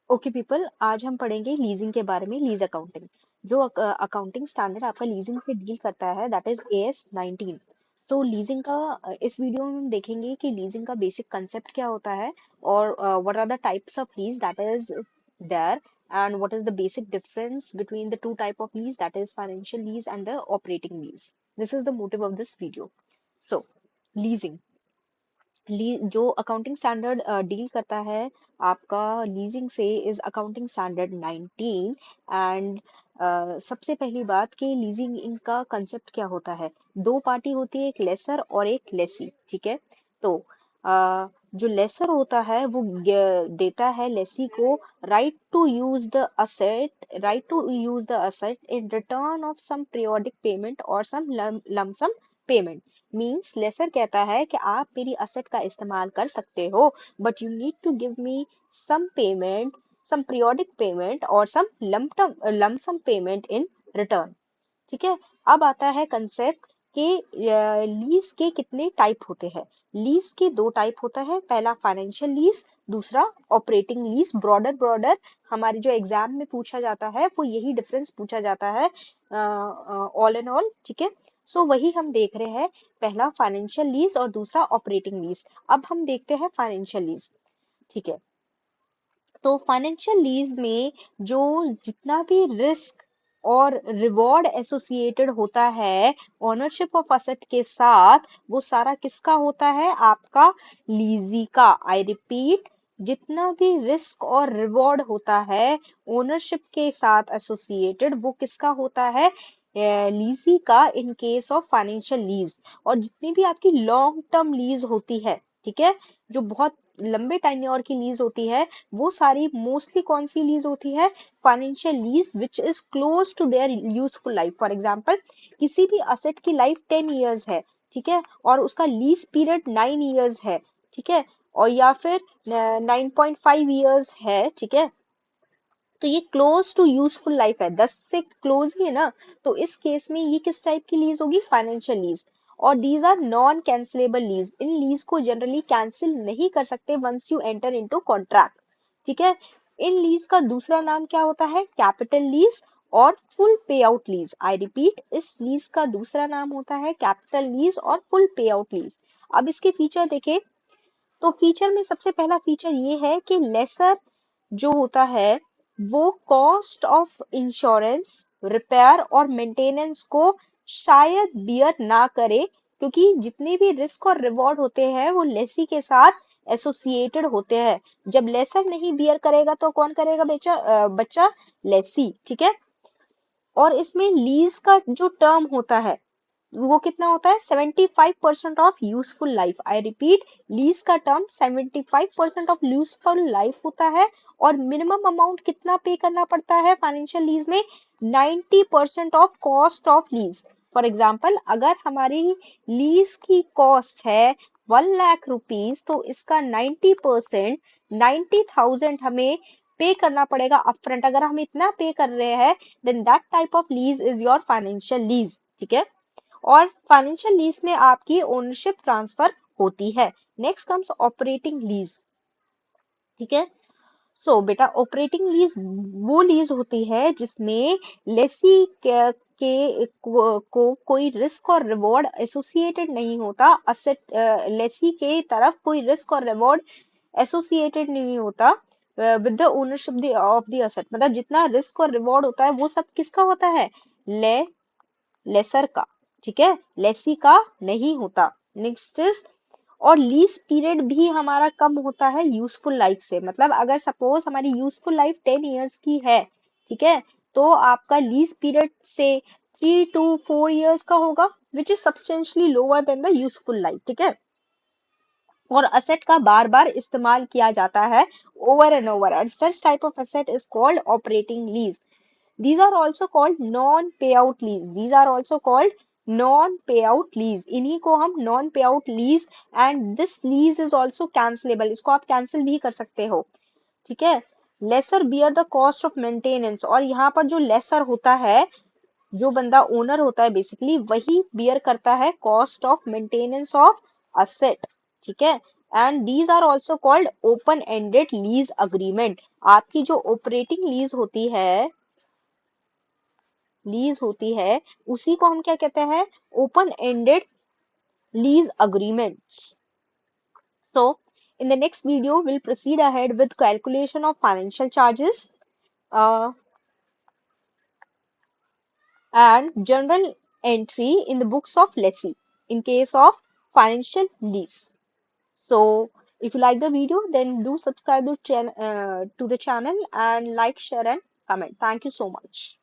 Okay people, आज हम पढ़ेंगे लीजिंग के बारे में। लीज अकाउंटिंग, जो अकाउंटिंग स्टैंडर्ड आपका लीजिंग से डील करता है, दैट इज AS 19। तो लीजिंग का इस वीडियो में हम देखेंगे कि लीजिंग का बेसिक कंसेप्ट क्या होता है, और what are the types of lease that is there, and what is the basic difference between the two type of lease, that is financial lease and the operating lease. This is the motive of this video. So leasing, जो accounting standard deal करता है आपका leasing से, is accounting standard 19। And सबसे पहली बात कि leasing इनका कंसेप्ट क्या होता है। दो पार्टी होती है, एक लेसर और एक लेसी, ठीक है। तो जो लेसर होता है वो देता है लेसी को right to use the asset in return of some periodic payment और some lump sum payment. Means lessor कहता है कि आप मेरी असेट का इस्तेमाल कर सकते हो, but you need to give me some payment, some periodic payment और some lump sum payment in return, ठीक है। अब आता है कंसेप्ट कि लीज के कितने टाइप होते हैं। लीज के दो टाइप होता है, पहला फाइनेंशियल लीज, दूसरा ऑपरेटिंग लीज। ब्रॉडर ब्रॉडर हमारे जो एग्जाम में पूछा जाता है वो यही डिफरेंस पूछा जाता है, ऑल एंड ऑल, ठीक है। सो वही हम देख रहे हैं, पहला फाइनेंशियल लीज और दूसरा ऑपरेटिंग लीज। अब हम देखते हैं फाइनेंशियल लीज, ठीक है। तो फाइनेंशियल लीज में जो जितना भी रिस्क और रिवॉर्ड एसोसिएटेड होता है ओनरशिप ऑफ असेट के साथ, वो सारा किसका होता है, आपका लीजी का। आई रिपीट, जितना भी रिस्क और रिवॉर्ड होता है ओनरशिप के साथ एसोसिएटेड, वो किसका होता है, लीजी का, in case of financial lease. और जितनी भी आपकी लॉन्ग टर्म लीज होती है, ठीक है, जो बहुत लंबे टाइम की लीज होती है, वो सारी मोस्टली कौन सी लीज होती है, financial lease which is close to their useful life. For example, किसी भी असेट की लाइफ 10 इयर्स है, ठीक है, और उसका लीज पीरियड 9 इयर्स है, ठीक है, और या फिर 9.5 इयर्स है, ठीक है। तो ये क्लोज टू यूजफुल लाइफ है, 10 से क्लोज ही है ना। तो इस केस में ये किस टाइप की लीज होगी, फाइनेंशियल लीज। और these are non cancellable lease. इन लीज को जनरली कैंसिल नहीं कर सकते once you enter into contract, ठीक है। इन लीज का दूसरा नाम क्या होता है, कैपिटल लीज और फुल पे आउट लीज। आई रिपीट, इस लीज का दूसरा नाम होता है कैपिटल लीज और फुल पे आउट लीज। अब इसके फीचर देखें, तो फीचर में सबसे पहला फीचर ये है कि लेसर जो होता है वो कॉस्ट ऑफ इंश्योरेंस, रिपेयर और मेंटेनेंस को शायद बियर ना करे, क्योंकि जितने भी रिस्क और रिवॉर्ड होते हैं वो लेसी के साथ एसोसिएटेड होते हैं। जब लेसर नहीं बियर करेगा तो कौन करेगा, बच्चा, लेसी, ठीक है। और इसमें लीज का जो टर्म होता है वो कितना होता है, 75% of useful life. I repeat, lease का टर्म 75% ऑफ यूजफुल लाइफ होता है। और मिनिमम अमाउंट कितना पे करना पड़ता है फाइनेंशियल लीज में, 90% of cost of lease. For example, अगर हमारी लीज की कॉस्ट है 1 लाख रुपीज, तो इसका 90%, 90,000 हमें पे करना पड़ेगा अपफ्रंट। अगर हम इतना पे कर रहे हैं, then that type of lease is your financial lease, ठीक है। और फाइनेंशियल लीज में आपकी ओनरशिप ट्रांसफर होती है। नेक्स्ट कम्स ऑपरेटिंग लीज, ठीक है। सो बेटा, ऑपरेटिंग लीज वो लीज होती है जिसमें लेसी को कोई रिस्क और रिवॉर्ड एसोसिएटेड नहीं होता। असेट, लेसी के तरफ कोई रिस्क और रिवॉर्ड एसोसिएटेड नहीं होता with the ownership of the asset. मतलब जितना रिस्क और रिवॉर्ड होता है वो सब किसका होता है, ले लेसर का, ठीक है, लेसी का नहीं होता। नेक्स्ट इज, और लीज पीरियड भी हमारा कम होता है यूजफुल लाइफ से। मतलब अगर सपोज हमारी यूजफुल लाइफ 10 इयर्स की है, ठीक है, तो आपका लीज पीरियड से 3 to 4 इयर्स का होगा, which is substantially lower than the useful life, ठीक है। और असेट का बार बार इस्तेमाल किया जाता है, over and over, and such type of asset is called operating lease. These are also called non-payout lease. These are also called non-payout lease. इन्हीं को हम non-payout lease, and this lease is also cancelable. इसको आप cancel भी कर सकते हो, ठीक है। Lesser bear the cost of maintenance, और यहाँ पर जो lesser होता है, जो बंदा ओनर होता है बेसिकली, वही बियर करता है cost of maintenance of asset, ठीक है। And these are also called open ended lease agreement. आपकी जो ऑपरेटिंग लीज होती है उसी को हम क्या कहते हैं, open ended lease agreements. So, in the next video, we'll proceed ahead with calculation of financial charges uh, and general entry in the books of lessee in case of financial lease. So, if you like the video, then do subscribe to the channel and like, share, and comment. Thank you so much.